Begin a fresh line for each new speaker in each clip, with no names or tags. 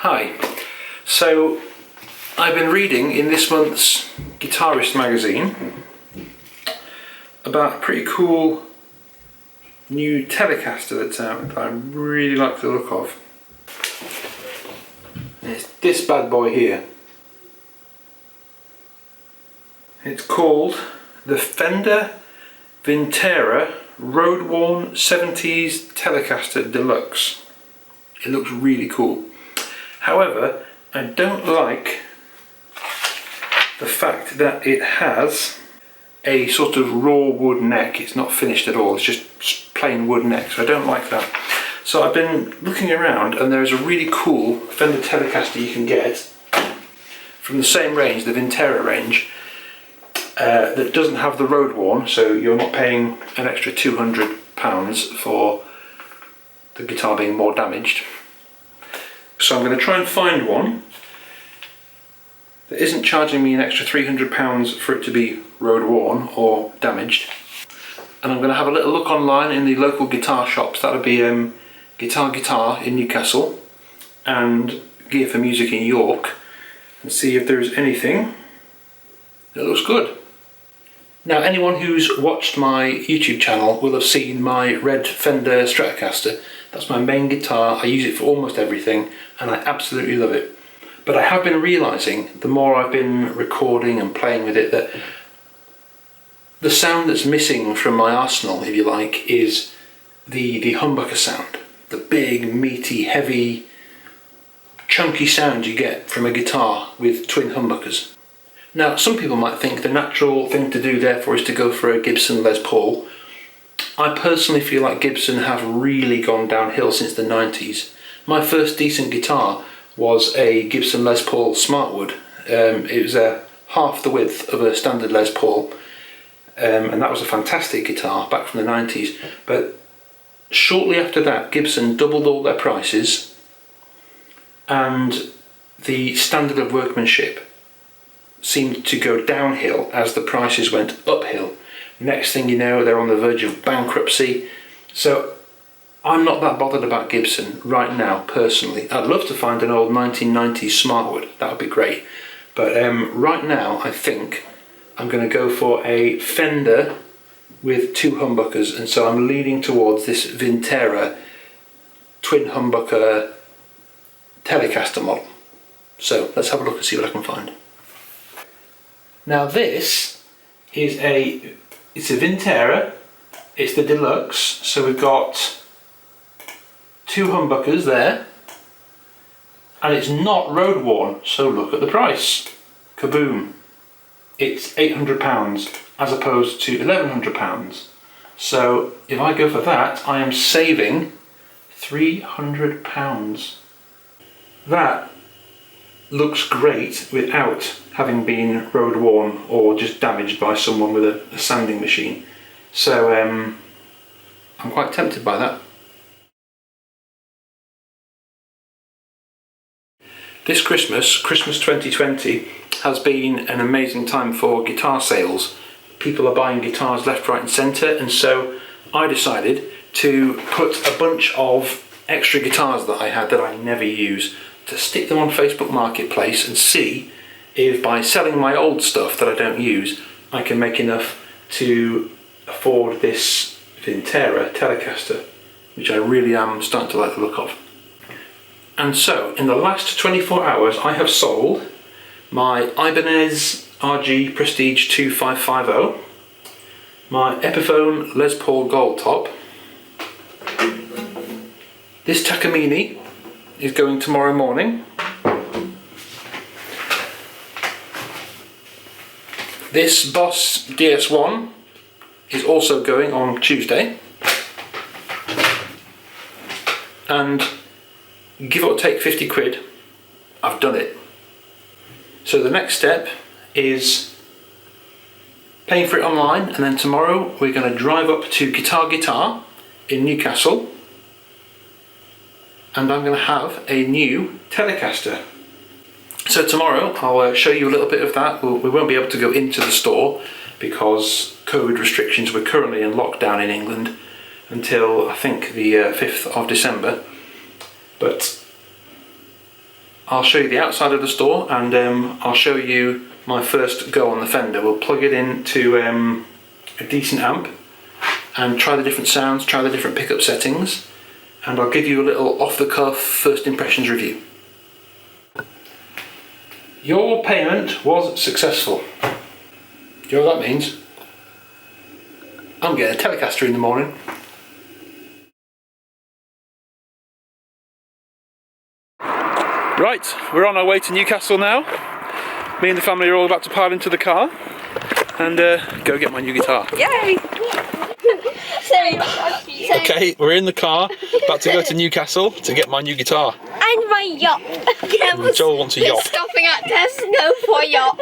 Hi. So I've been reading in this month's Guitarist magazine about a pretty cool new Telecaster that's out that I really like the look of. And it's this bad boy here. It's called the Fender Vintera Road-Worn 70s Telecaster Deluxe. It looks really cool. However, I don't like the fact that it has a sort of raw wood neck. It's not finished at all, it's just plain wood neck, so I don't like that. So I've been looking around and there's a really cool Fender Telecaster you can get from the same range, the Vintera range, that doesn't have the road worn, so you're not paying an extra £200 for the guitar being more damaged. So I'm going to try and find one that isn't charging me an extra £300 for it to be road worn or damaged. And I'm going to have a little look online in the local guitar shops. That'll be Guitar in Newcastle and Gear for Music in York, and see if there's anything that looks good. Now, anyone who's watched my YouTube channel will have seen my red Fender Stratocaster. That's my main guitar. I use it for almost everything and I absolutely love it. But I have been realising, the more I've been recording and playing with it, that the sound that's missing from my arsenal, if you like, is the humbucker sound. The big, meaty, heavy, chunky sound you get from a guitar with twin humbuckers. Now, some people might think the natural thing to do therefore is to go for a Gibson Les Paul. I personally feel like Gibson have really gone downhill since the 90s. My first decent guitar was a Gibson Les Paul Smartwood. It was half the width of a standard Les Paul, and that was a fantastic guitar back from the 90s. But shortly after that, Gibson doubled all their prices and the standard of workmanship seemed to go downhill as the prices went uphill. Next thing you know, they're on the verge of bankruptcy. So I'm not that bothered about Gibson right now, personally. I'd love to find an old 1990s Smartwood, that would be great. But right now, I think I'm going to go for a Fender with two humbuckers, and so I'm leaning towards this Vintera twin humbucker Telecaster model. So let's have a look and see what I can find. Now this is it's a Vintera, it's the Deluxe, so we've got two humbuckers there, and it's not road worn, so look at the price. Kaboom! It's £800 as opposed to £1,100. So if I go for that, I am saving £300. That looks great without having been road worn or just damaged by someone with a sanding machine. So I'm quite tempted by that. This Christmas 2020, has been an amazing time for guitar sales. People are buying guitars left, right and centre, and so I decided to put a bunch of extra guitars that I had that I never use to stick them on Facebook Marketplace and see if by selling my old stuff that I don't use, I can make enough to afford this Vintera Telecaster, which I really am starting to like the look of. And so, in the last 24 hours, I have sold my Ibanez RG Prestige 2550, my Epiphone Les Paul Gold Top. This Takamine is going tomorrow morning. This Boss DS1 is also going on Tuesday. And give or take 50 quid, I've done it. So the next step is paying for it online, and then tomorrow we're going to drive up to Guitar in Newcastle, and I'm going to have a new Telecaster. So tomorrow I'll show you a little bit of that. We won't be able to go into the store because COVID restrictions. We're currently in lockdown in England until I think the 5th of December. But I'll show you the outside of the store, and I'll show you my first go on the Fender. We'll plug it into a decent amp and try the different sounds, try the different pickup settings, and I'll give you a little off-the-cuff first impressions review. Your payment was successful. Do you know what that means? I'm getting a Telecaster in the morning. Right, we're on our way to Newcastle now. Me and the family are all about to pile into the car and go get my new guitar.
Yay!
Okay, we're in the car, about to go to Newcastle to get my new guitar.
And my yacht.
Joel wants a yacht.
Stopping at Tesco for yacht.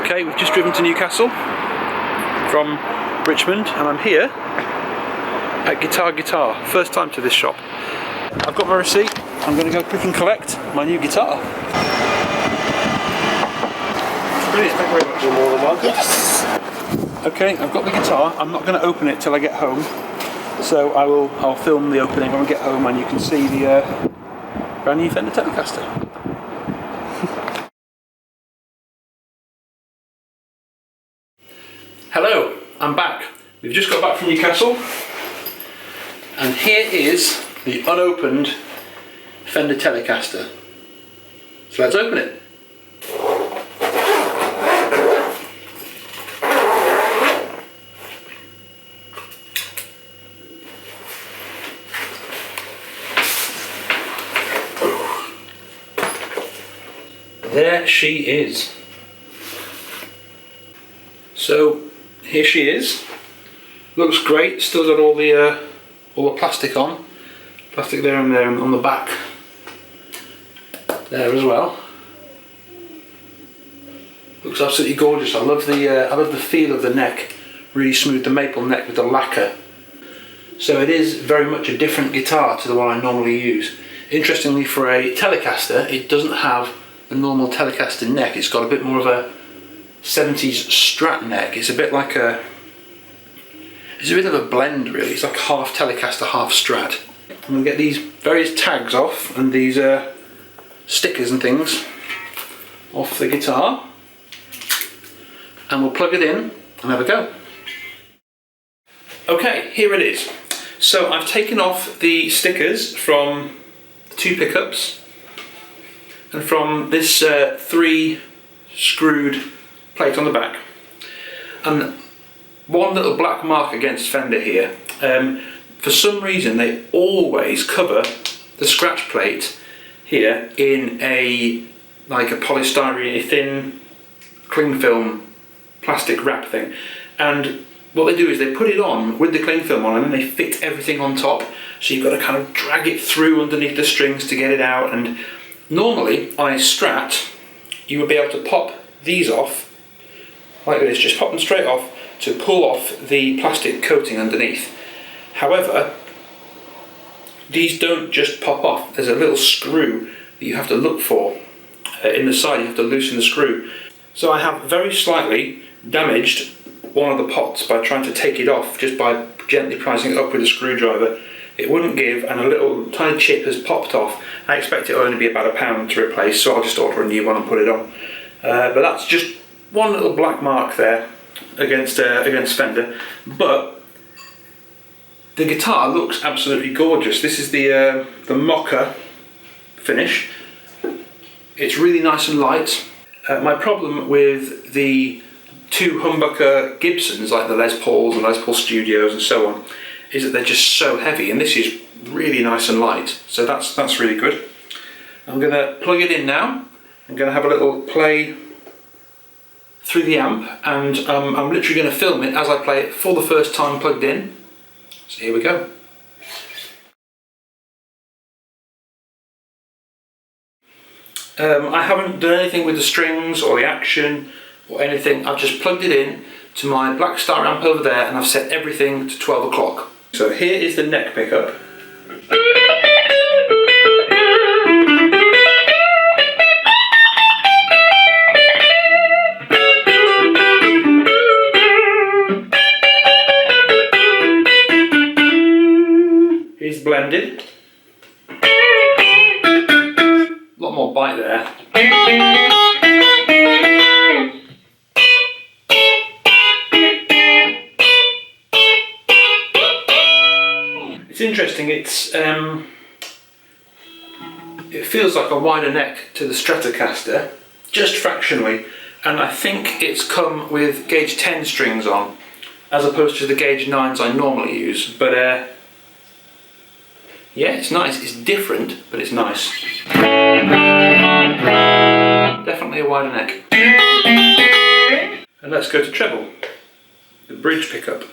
Okay, we've just driven to Newcastle from Richmond, and I'm here at Guitar. First time to this shop. I've got my receipt. I'm going to go quick and collect my new guitar. Brilliant, thank you very much. You're more than welcome.
Yes.
Okay, I've got the guitar. I'm not going to open it till I get home, so I'll film the opening when we get home, and you can see the brand new Fender Telecaster. Hello, I'm back. We've just got back from Newcastle, and here is the unopened Fender Telecaster. So let's open it. There she is. So here she is. Looks great. Still got all the plastic on. Plastic there and there, and on the back there as well. Looks absolutely gorgeous. I love the feel of the neck. Really smooth, the maple neck with the lacquer. So it is very much a different guitar to the one I normally use. Interestingly, for a Telecaster, it doesn't have the normal Telecaster neck. It's got a bit more of a 70s Strat neck. It's a bit like it's a bit of a blend really. It's like half Telecaster, half Strat. I'm going to get these various tags off and these stickers and things off the guitar, and we'll plug it in and have a go. Okay, here it is. So I've taken off the stickers from the two pickups and from this 3 screwed plate on the back, and one little black mark against Fender here. For some reason they always cover the scratch plate here in a polystyrene thin cling film plastic wrap thing, and what they do is they put it on with the cling film on, and then they fit everything on top, so you've got to kind of drag it through underneath the strings to get it out. And normally on a Strat you would be able to pop these off like this, just pop them straight off to pull off the plastic coating underneath. However, these don't just pop off. There's a little screw that you have to look for in the side. You have to loosen the screw. So I have very slightly damaged one of the pots by trying to take it off just by gently prising it up with a screwdriver. It wouldn't give, and a little tiny chip has popped off. I expect it will only be about £1 to replace, so I'll just order a new one and put it on. But that's just one little black mark there against Fender, but the guitar looks absolutely gorgeous. This is the mocha finish. It's really nice and light. My problem with the 2 humbucker Gibsons, like the Les Pauls and Les Paul Studios and so on, is that they're just so heavy, and this is really nice and light, so that's really good. I'm going to plug it in now. I'm going to have a little play through the amp, and I'm literally going to film it as I play it for the first time plugged in. So here we go. I haven't done anything with the strings or the action or anything. I've just plugged it in to my Black Star amp over there, and I've set everything to 12 o'clock. So here is the neck pickup. blended. A lot more bite there. It's interesting, it feels like a wider neck to the Stratocaster, just fractionally, and I think it's come with gauge 10 strings on, as opposed to the gauge 9s I normally use, but yeah, it's nice, it's different, but it's nice. Definitely a wider neck. And let's go to treble, the bridge pickup.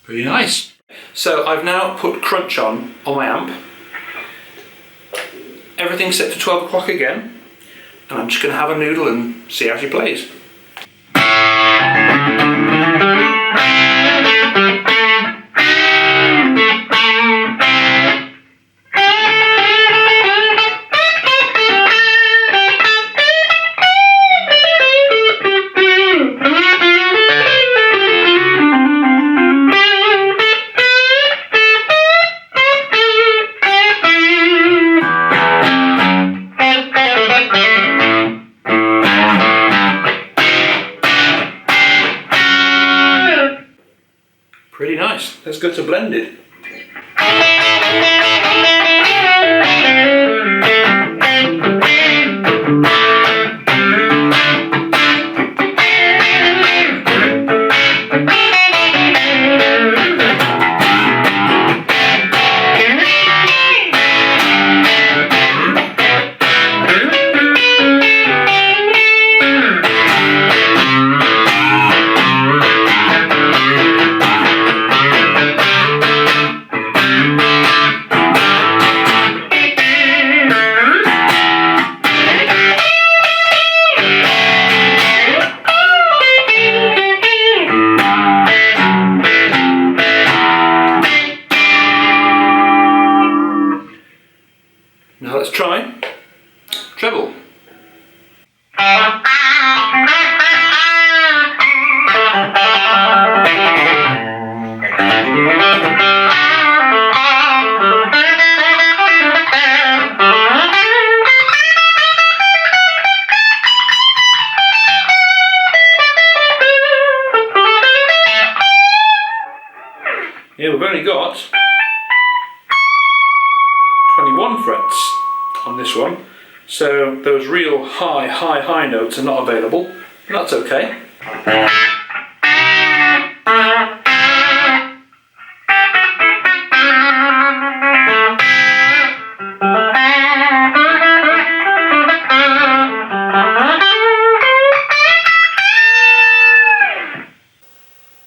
Pretty nice. So I've now put crunch on my amp. Everything's set to 12 o'clock again, and I'm just going to have a noodle and see how she plays. Pretty nice. Let's go to blended. Now let's try treble. Yeah, we've only got 21 frets on this one, so those real high notes are not available, and that's okay.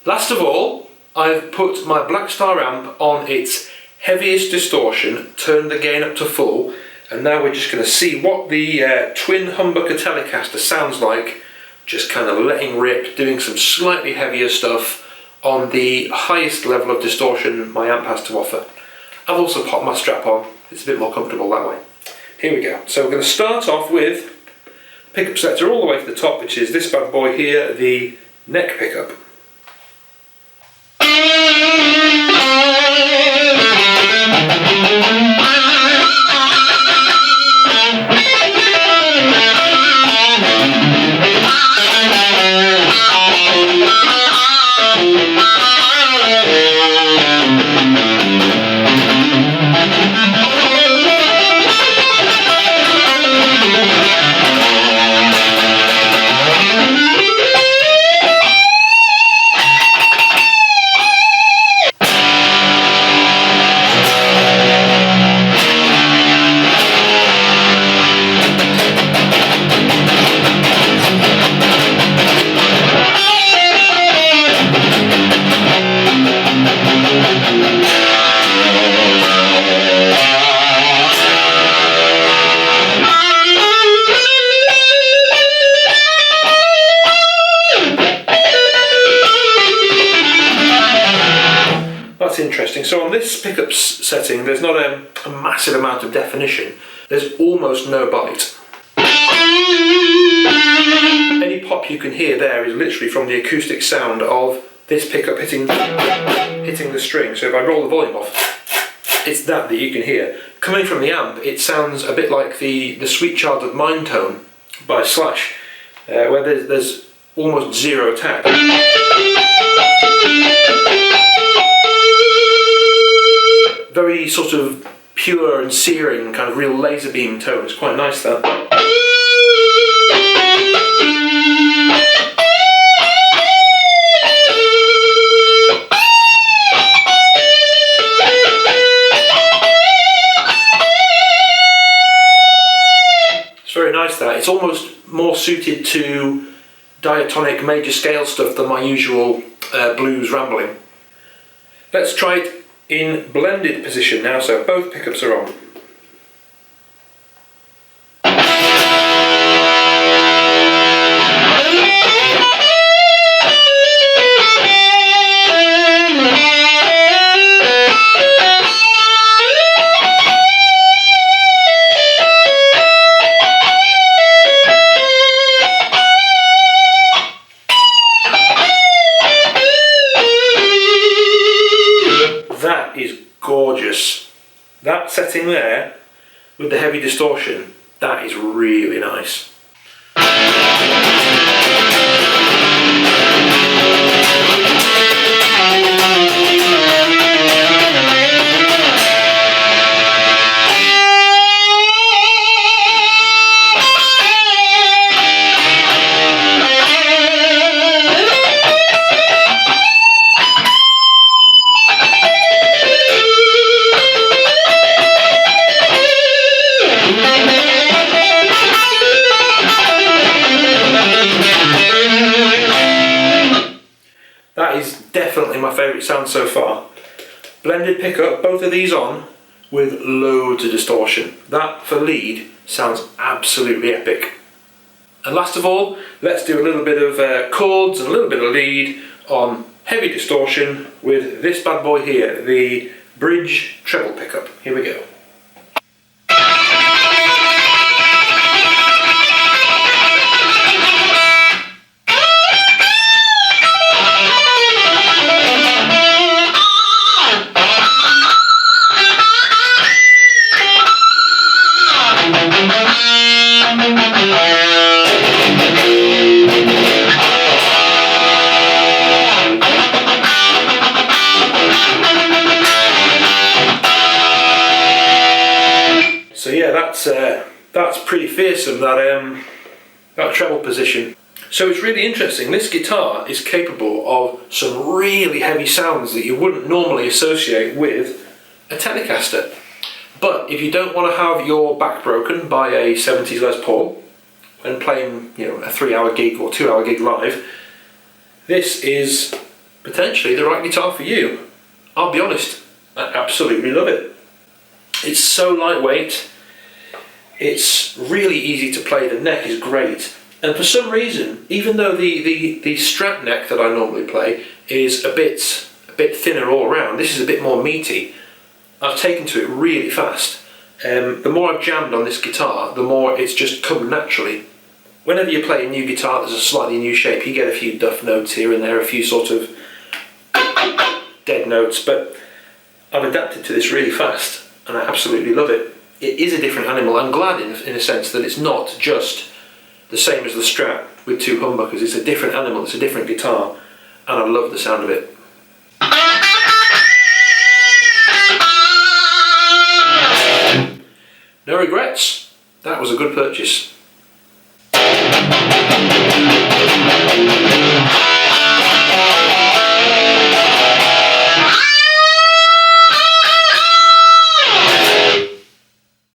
Last of all, I've put my Blackstar amp on its heaviest distortion, turned the gain up to full, and now we're just going to see what the twin humbucker Telecaster sounds like, just kind of letting rip, doing some slightly heavier stuff on the highest level of distortion my amp has to offer. I've also popped my strap on, it's a bit more comfortable that way. Here we go. So we're going to start off with pickup selector all the way to the top, which is this bad boy here, the neck pickup. That's interesting. So on this pickup setting, there's not a massive amount of definition. There's almost no bite. Any pop you can hear there is literally from the acoustic sound of this pickup hitting the string. So if I roll the volume off, it's that you can hear. Coming from the amp, it sounds a bit like the Sweet Child of Mine tone by Slash, where there's almost zero attack. Very sort of pure and searing, kind of real laser beam tone. It's quite nice, that. It's very nice, that. It's almost more suited to diatonic major scale stuff than my usual blues rambling. Let's try it in blended position now, so both pickups are on. That is gorgeous. That setting there with the heavy distortion, that is really nice. That is definitely my favourite sound so far. Blended pickup, both of these on, with loads of distortion. That, for lead, sounds absolutely epic. And last of all, let's do a little bit of chords and a little bit of lead on heavy distortion with this bad boy here, the bridge treble pickup. Here we go. So yeah, that's pretty fearsome, that treble position. So it's really interesting. This guitar is capable of some really heavy sounds that you wouldn't normally associate with a Telecaster. But if you don't want to have your back broken by a 70s Les Paul when playing, a 3-hour gig or 2-hour gig live, this is potentially the right guitar for you. I'll be honest, I absolutely love it. It's so lightweight, it's really easy to play, the neck is great, and for some reason, even though the Strat neck that I normally play is a bit thinner all around, this is a bit more meaty. I've taken to it really fast. The more I've jammed on this guitar, the more it's just come naturally. Whenever you play a new guitar that's a slightly new shape, you get a few duff notes here and there, a few sort of dead notes, but I've adapted to this really fast and I absolutely love it. It is a different animal. I'm glad in a sense that it's not just the same as the Strat with two humbuckers. It's a different animal, it's a different guitar, and I love the sound of it. No regrets. That was a good purchase.